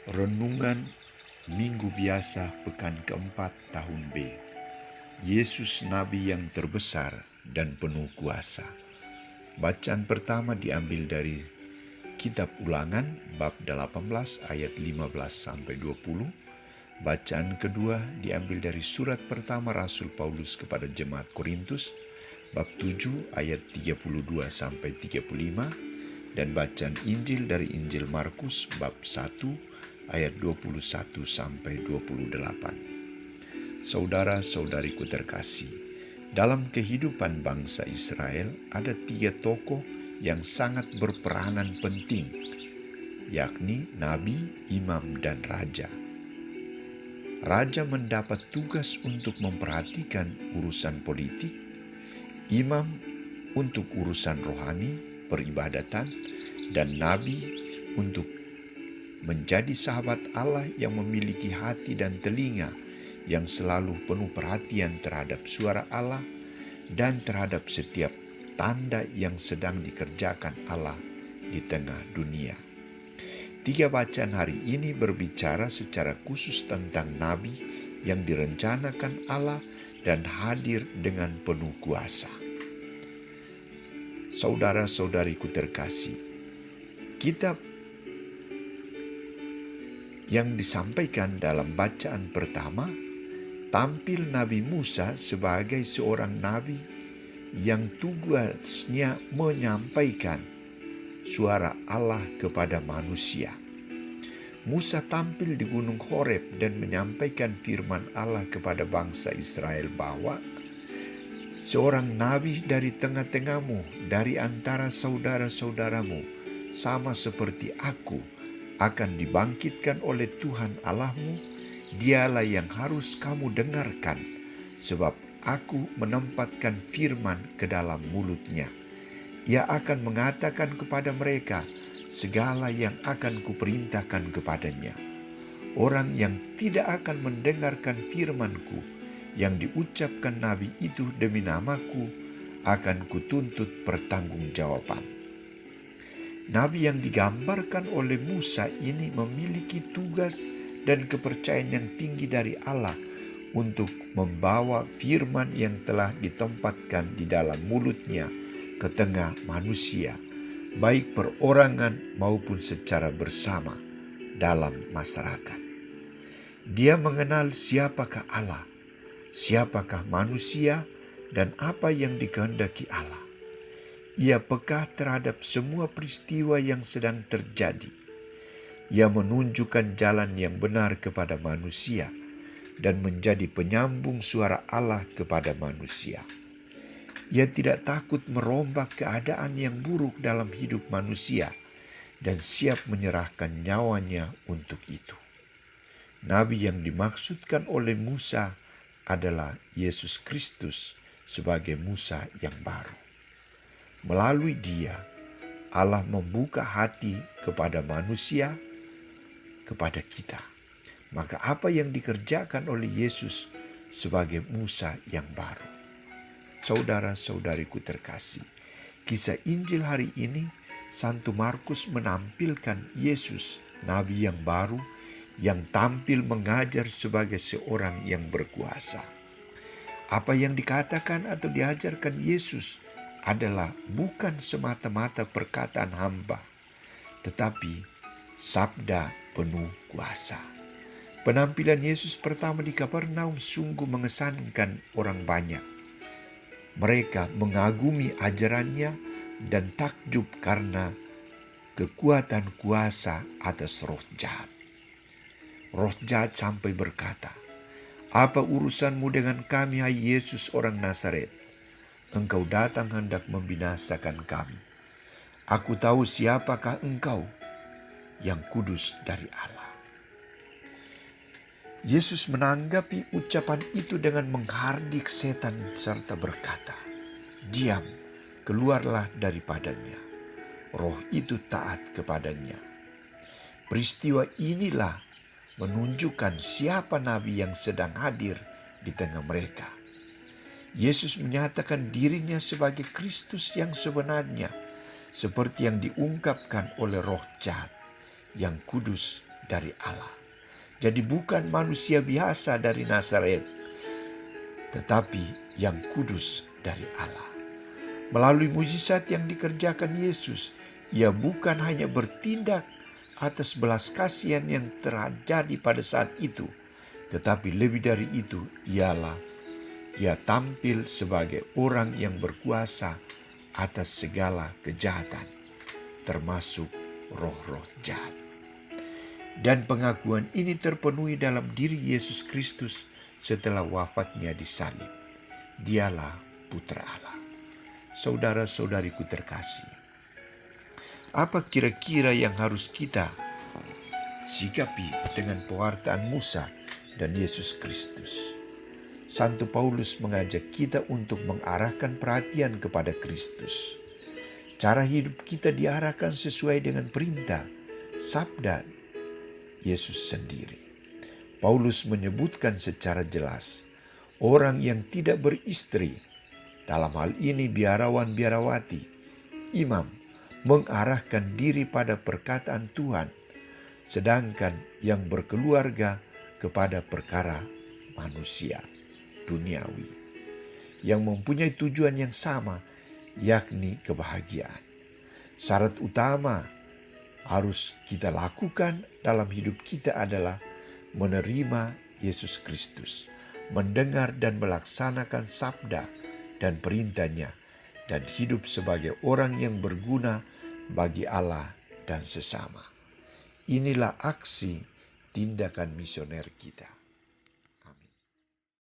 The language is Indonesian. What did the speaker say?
Renungan Minggu Biasa Pekan keempat tahun B. Yesus Nabi yang terbesar dan penuh kuasa. Bacaan pertama diambil dari Kitab Ulangan bab 18 ayat 15-20. Bacaan kedua diambil dari surat pertama Rasul Paulus kepada jemaat Korintus bab 7 ayat 32-35 dan bacaan Injil dari Injil Markus bab 1 ayat 21-28. Saudara-saudariku terkasih, dalam kehidupan bangsa Israel ada 3 tokoh yang sangat berperanan penting, yakni nabi, imam, dan raja. Raja mendapat tugas untuk memperhatikan urusan politik, imam untuk urusan rohani, peribadatan, dan nabi untuk menjadi sahabat Allah yang memiliki hati dan telinga yang selalu penuh perhatian terhadap suara Allah dan terhadap setiap tanda yang sedang dikerjakan Allah di tengah dunia. 3 bacaan hari ini berbicara secara khusus tentang nabi yang direncanakan Allah dan hadir dengan penuh kuasa. Saudara-saudariku terkasih, kitab yang disampaikan dalam bacaan pertama tampil Nabi Musa sebagai seorang nabi yang tugasnya menyampaikan suara Allah kepada manusia. Musa tampil di Gunung Horeb dan menyampaikan firman Allah kepada bangsa Israel bahwa seorang nabi dari tengah-tengahmu, dari antara saudara-saudaramu, sama seperti aku, akan dibangkitkan oleh Tuhan Allahmu. Dialah yang harus kamu dengarkan, sebab aku menempatkan firman ke dalam mulutnya. Ia akan mengatakan kepada mereka segala yang akan kuperintahkan kepadanya. Orang yang tidak akan mendengarkan firmanku yang diucapkan nabi itu demi namaku akan kutuntut pertanggungjawaban. Nabi yang digambarkan oleh Musa ini memiliki tugas dan kepercayaan yang tinggi dari Allah untuk membawa firman yang telah ditempatkan di dalam mulutnya ke tengah manusia, baik perorangan maupun secara bersama dalam masyarakat. Dia mengenal siapakah Allah, siapakah manusia, dan apa yang dikehendaki Allah. Ia peka terhadap semua peristiwa yang sedang terjadi. Ia menunjukkan jalan yang benar kepada manusia dan menjadi penyambung suara Allah kepada manusia. Ia tidak takut merombak keadaan yang buruk dalam hidup manusia dan siap menyerahkan nyawanya untuk itu. Nabi yang dimaksudkan oleh Musa adalah Yesus Kristus sebagai Musa yang baru. Melalui dia, Allah membuka hati kepada manusia, kepada kita. Maka apa yang dikerjakan oleh Yesus sebagai Musa yang baru? Saudara-saudariku terkasih, kisah Injil hari ini, Santo Markus menampilkan Yesus, Nabi yang baru, yang tampil mengajar sebagai seorang yang berkuasa. Apa yang dikatakan atau diajarkan Yesus adalah bukan semata-mata perkataan hamba, tetapi sabda penuh kuasa. Penampilan Yesus pertama di Kapernaum sungguh mengesankan orang banyak. Mereka mengagumi ajarannya dan takjub karena kekuatan kuasa atas roh jahat. Roh jahat sampai berkata, "Apa urusanmu dengan kami, hai Yesus orang Nazaret? Engkau datang hendak membinasakan kami. Aku tahu siapakah engkau, yang kudus dari Allah." Yesus menanggapi ucapan itu dengan menghardik setan serta berkata, "Diam, keluarlah daripadanya." Roh itu taat kepadanya. Peristiwa inilah menunjukkan siapa nabi yang sedang hadir di tengah mereka. Yesus menyatakan dirinya sebagai Kristus yang sebenarnya, seperti yang diungkapkan oleh roh jahat, yang kudus dari Allah. Jadi bukan manusia biasa dari Nazaret, tetapi yang kudus dari Allah. Melalui mujizat yang dikerjakan Yesus, ia bukan hanya bertindak atas belas kasihan yang terjadi pada saat itu, tetapi lebih dari itu ialah ia tampil sebagai orang yang berkuasa atas segala kejahatan, termasuk roh-roh jahat. Dan pengakuan ini terpenuhi dalam diri Yesus Kristus setelah wafatnya di salib. Dialah Putra Allah. Saudara-saudariku terkasih, apa kira-kira yang harus kita sikapi dengan pewartaan Musa dan Yesus Kristus? Santo Paulus mengajak kita untuk mengarahkan perhatian kepada Kristus. Cara hidup kita diarahkan sesuai dengan perintah, sabda Yesus sendiri. Paulus menyebutkan secara jelas, orang yang tidak beristri, dalam hal ini biarawan-biarawati, imam, mengarahkan diri pada perkataan Tuhan, sedangkan yang berkeluarga kepada perkara manusia duniawi yang mempunyai tujuan yang sama, yakni kebahagiaan. Syarat utama harus kita lakukan dalam hidup kita adalah menerima Yesus Kristus, mendengar dan melaksanakan sabda dan perintahnya, dan hidup sebagai orang yang berguna bagi Allah dan sesama. Inilah aksi tindakan misioner kita.